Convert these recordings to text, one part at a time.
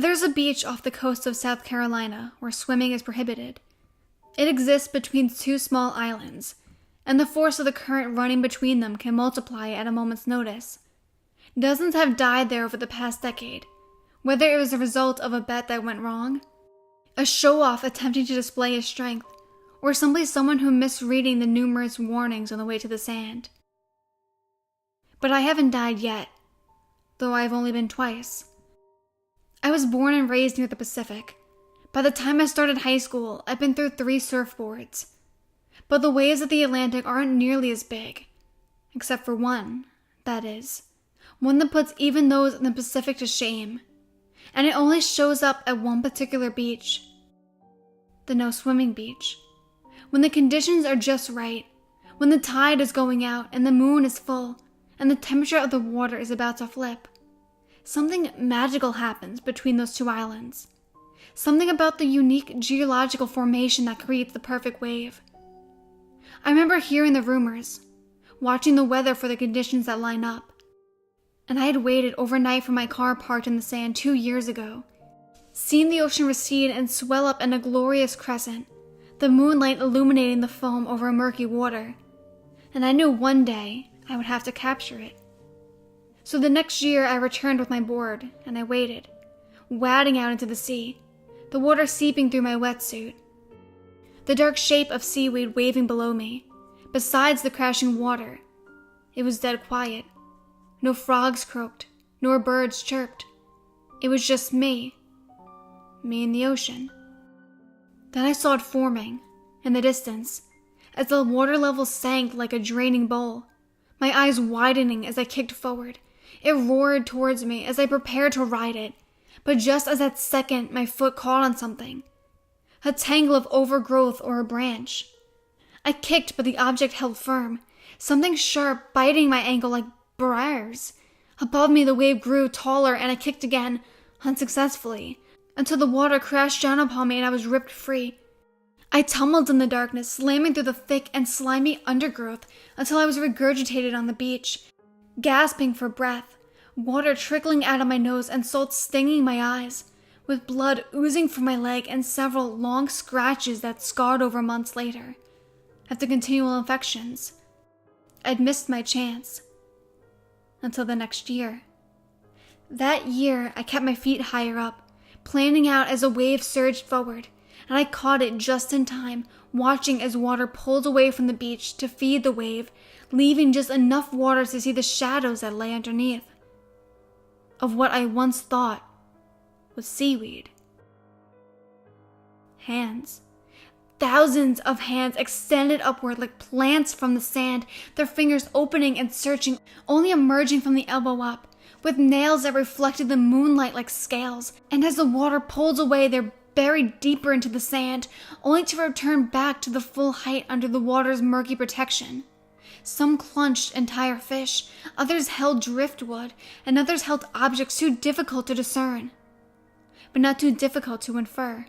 There's a beach off the coast of South Carolina where swimming is prohibited. It exists between two small islands, and the force of the current running between them can multiply at a moment's notice. Dozens have died there over the past decade, whether it was a result of a bet that went wrong, a show-off attempting to display his strength, or simply someone who missed reading the numerous warnings on the way to the sand. But I haven't died yet, though I've only been twice. I was born and raised near the Pacific. By the time I started high school, I've been through 3 surfboards. But the waves of the Atlantic aren't nearly as big. Except for one, that is. One that puts even those in the Pacific to shame. And it only shows up at one particular beach. The no-swimming beach. When the conditions are just right, when the tide is going out and the moon is full, and the temperature of the water is about to flip. Something magical happens between those two islands. Something about the unique geological formation that creates the perfect wave. I remember hearing the rumors, watching the weather for the conditions that line up. And I had waited overnight for my car parked in the sand 2 years ago, seen the ocean recede and swell up in a glorious crescent, the moonlight illuminating the foam over murky water. And I knew one day I would have to capture it. So the next year I returned with my board, and I waited, wading out into the sea, the water seeping through my wetsuit. The dark shape of seaweed waving below me, besides the crashing water. It was dead quiet. No frogs croaked, nor birds chirped. It was just me in the ocean. Then I saw it forming, in the distance, as the water level sank like a draining bowl, my eyes widening as I kicked forward. It roared towards me as I prepared to ride it, but just as that second my foot caught on something. A tangle of overgrowth or a branch. I kicked, but the object held firm, something sharp biting my ankle like briars. Above me the wave grew taller and I kicked again, unsuccessfully, until the water crashed down upon me and I was ripped free. I tumbled in the darkness, slamming through the thick and slimy undergrowth until I was regurgitated on the beach, gasping for breath, water trickling out of my nose and salt stinging my eyes, with blood oozing from my leg and several long scratches that scarred over months later, after continual infections. I'd missed my chance. Until the next year. That year, I kept my feet higher up, planning out as a wave surged forward, and I caught it just in time, watching as water pulled away from the beach to feed the wave, leaving just enough water to see the shadows that lay underneath of what I once thought was seaweed. Hands. Thousands of hands extended upward like plants from the sand, their fingers opening and searching, only emerging from the elbow up, with nails that reflected the moonlight like scales, and as the water pulled away, they're buried deeper into the sand, only to return back to the full height under the water's murky protection. Some clutched entire fish, others held driftwood, and others held objects too difficult to discern, but not too difficult to infer.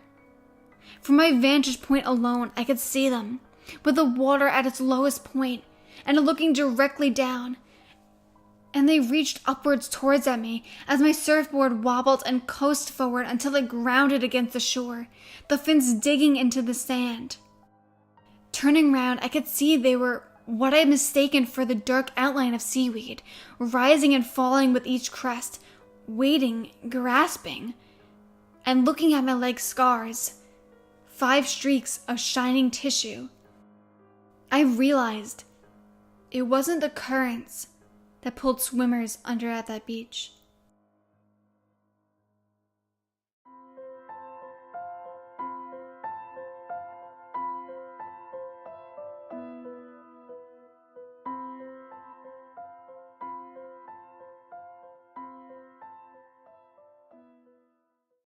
From my vantage point alone, I could see them, with the water at its lowest point, and looking directly down. And they reached upwards towards at me as my surfboard wobbled and coasted forward until it grounded against the shore, the fins digging into the sand. Turning round, I could see they were what I had mistaken for the dark outline of seaweed, rising and falling with each crest, waiting, grasping, and looking at my leg scars. 5 streaks of shining tissue. I realized it wasn't the currents that pulled swimmers under at that beach.